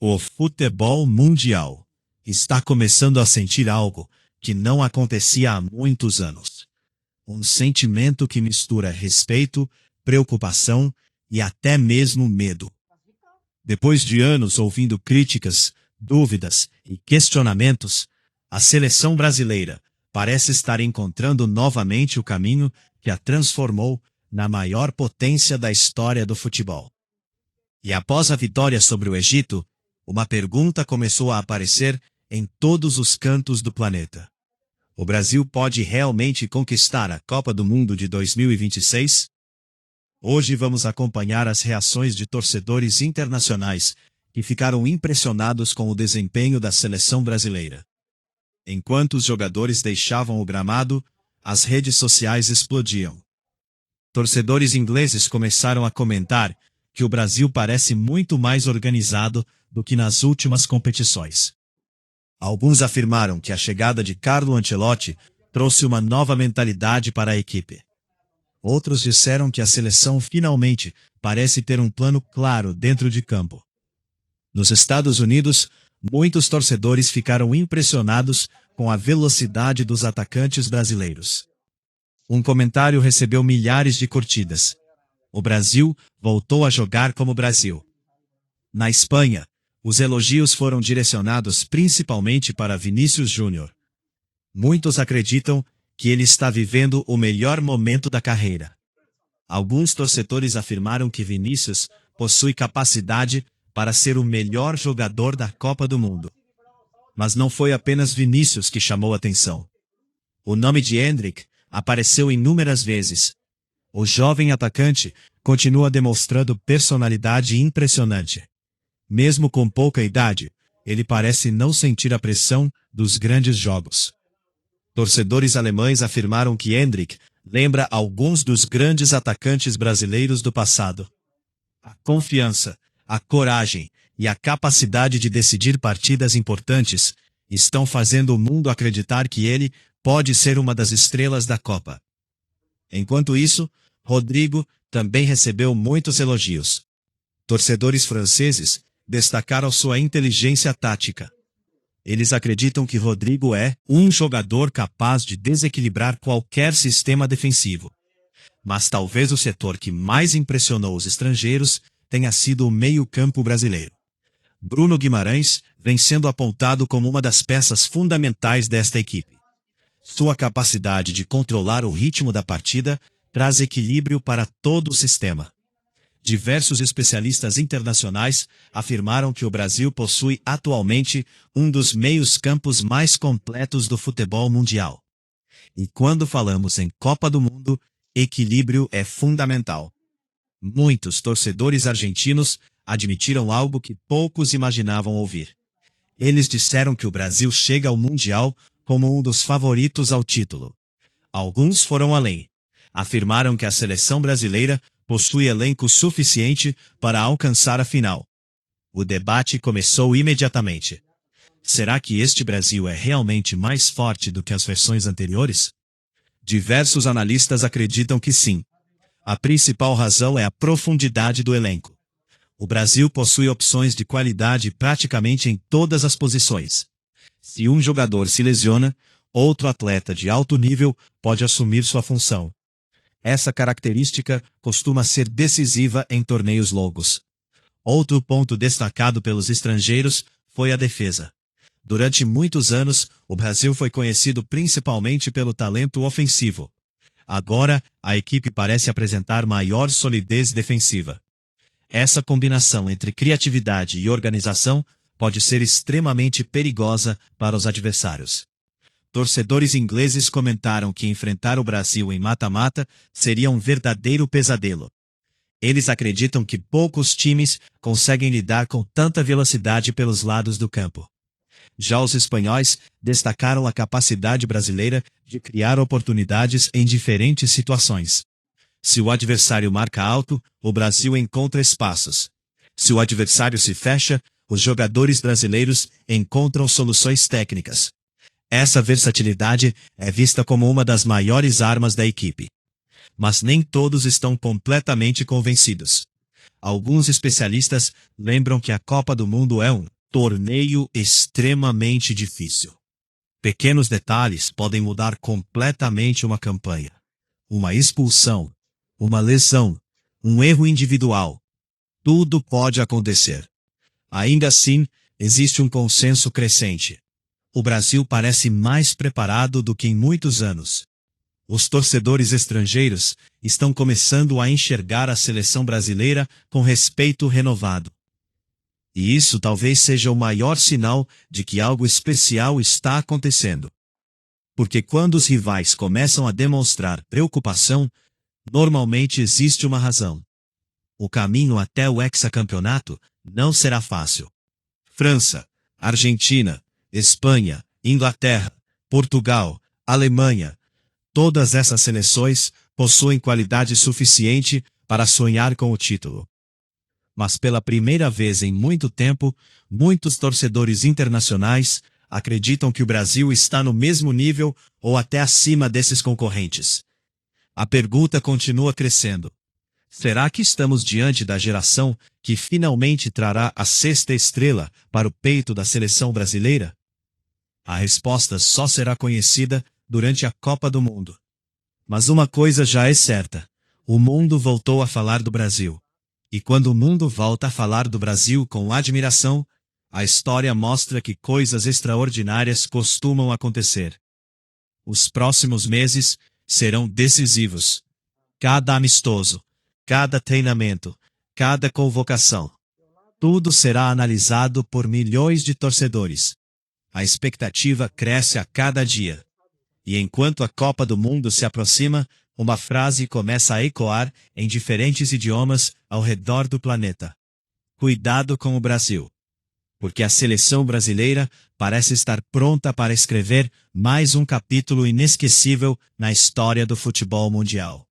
O futebol mundial está começando a sentir algo que não acontecia há muitos anos. Um sentimento que mistura respeito, preocupação e até mesmo medo. Depois de anos ouvindo críticas, dúvidas e questionamentos, a seleção brasileira parece estar encontrando novamente o caminho que a transformou na maior potência da história do futebol. E após a vitória sobre o Egito, uma pergunta começou a aparecer em todos os cantos do planeta. O Brasil pode realmente conquistar a Copa do Mundo de 2026? Hoje vamos acompanhar as reações de torcedores internacionais que ficaram impressionados com o desempenho da seleção brasileira. Enquanto os jogadores deixavam o gramado, as redes sociais explodiam. Torcedores ingleses começaram a comentar que o Brasil parece muito mais organizado do que nas últimas competições. Alguns afirmaram que a chegada de Carlo Ancelotti trouxe uma nova mentalidade para a equipe. Outros disseram que a seleção finalmente parece ter um plano claro dentro de campo. Nos Estados Unidos, muitos torcedores ficaram impressionados com a velocidade dos atacantes brasileiros. Um comentário recebeu milhares de curtidas. O Brasil voltou a jogar como Brasil. Na Espanha, os elogios foram direcionados principalmente para Vinícius Júnior. Muitos acreditam que ele está vivendo o melhor momento da carreira. Alguns torcedores afirmaram que Vinícius possui capacidade para ser o melhor jogador da Copa do Mundo. Mas não foi apenas Vinícius que chamou atenção. O nome de Endrick apareceu inúmeras vezes. O jovem atacante continua demonstrando personalidade impressionante. Mesmo com pouca idade, ele parece não sentir a pressão dos grandes jogos. Torcedores alemães afirmaram que Endrick lembra alguns dos grandes atacantes brasileiros do passado. A confiança, a coragem e a capacidade de decidir partidas importantes estão fazendo o mundo acreditar que ele pode ser uma das estrelas da Copa. Enquanto isso, Rodrigo também recebeu muitos elogios. Torcedores franceses destacaram sua inteligência tática. Eles acreditam que Rodrigo é um jogador capaz de desequilibrar qualquer sistema defensivo. Mas talvez o setor que mais impressionou os estrangeiros tenha sido o meio-campo brasileiro. Bruno Guimarães vem sendo apontado como uma das peças fundamentais desta equipe. Sua capacidade de controlar o ritmo da partida traz equilíbrio para todo o sistema. Diversos especialistas internacionais afirmaram que o Brasil possui atualmente um dos meios-campos mais completos do futebol mundial. E quando falamos em Copa do Mundo, equilíbrio é fundamental. Muitos torcedores argentinos admitiram algo que poucos imaginavam ouvir. Eles disseram que o Brasil chega ao Mundial como um dos favoritos ao título. Alguns foram além. Afirmaram que a seleção brasileira possui elenco suficiente para alcançar a final. O debate começou imediatamente. Será que este Brasil é realmente mais forte do que as versões anteriores? Diversos analistas acreditam que sim. A principal razão é a profundidade do elenco. O Brasil possui opções de qualidade praticamente em todas as posições. Se um jogador se lesiona, outro atleta de alto nível pode assumir sua função. Essa característica costuma ser decisiva em torneios longos. Outro ponto destacado pelos estrangeiros foi a defesa. Durante muitos anos, o Brasil foi conhecido principalmente pelo talento ofensivo. Agora, a equipe parece apresentar maior solidez defensiva. Essa combinação entre criatividade e organização pode ser extremamente perigosa para os adversários. Torcedores ingleses comentaram que enfrentar o Brasil em mata-mata seria um verdadeiro pesadelo. Eles acreditam que poucos times conseguem lidar com tanta velocidade pelos lados do campo. Já os espanhóis destacaram a capacidade brasileira de criar oportunidades em diferentes situações. Se o adversário marca alto, o Brasil encontra espaços. Se o adversário se fecha, os jogadores brasileiros encontram soluções técnicas. Essa versatilidade é vista como uma das maiores armas da equipe. Mas nem todos estão completamente convencidos. Alguns especialistas lembram que a Copa do Mundo é um torneio extremamente difícil. Pequenos detalhes podem mudar completamente uma campanha. Uma expulsão, uma lesão, um erro individual. Tudo pode acontecer. Ainda assim, existe um consenso crescente. O Brasil parece mais preparado do que em muitos anos. Os torcedores estrangeiros estão começando a enxergar a seleção brasileira com respeito renovado. E isso talvez seja o maior sinal de que algo especial está acontecendo. Porque quando os rivais começam a demonstrar preocupação, normalmente existe uma razão. O caminho até o hexacampeonato não será fácil. França, Argentina, Espanha, Inglaterra, Portugal, Alemanha, todas essas seleções possuem qualidade suficiente para sonhar com o título. Mas pela primeira vez em muito tempo, muitos torcedores internacionais acreditam que o Brasil está no mesmo nível ou até acima desses concorrentes. A pergunta continua crescendo. Será que estamos diante da geração que finalmente trará a sexta estrela para o peito da seleção brasileira? A resposta só será conhecida durante a Copa do Mundo. Mas uma coisa já é certa: o mundo voltou a falar do Brasil. E quando o mundo volta a falar do Brasil com admiração, a história mostra que coisas extraordinárias costumam acontecer. Os próximos meses serão decisivos. Cada amistoso, cada treinamento, cada convocação. Tudo será analisado por milhões de torcedores. A expectativa cresce a cada dia. E enquanto a Copa do Mundo se aproxima, uma frase começa a ecoar em diferentes idiomas ao redor do planeta. Cuidado com o Brasil. Porque a seleção brasileira parece estar pronta para escrever mais um capítulo inesquecível na história do futebol mundial.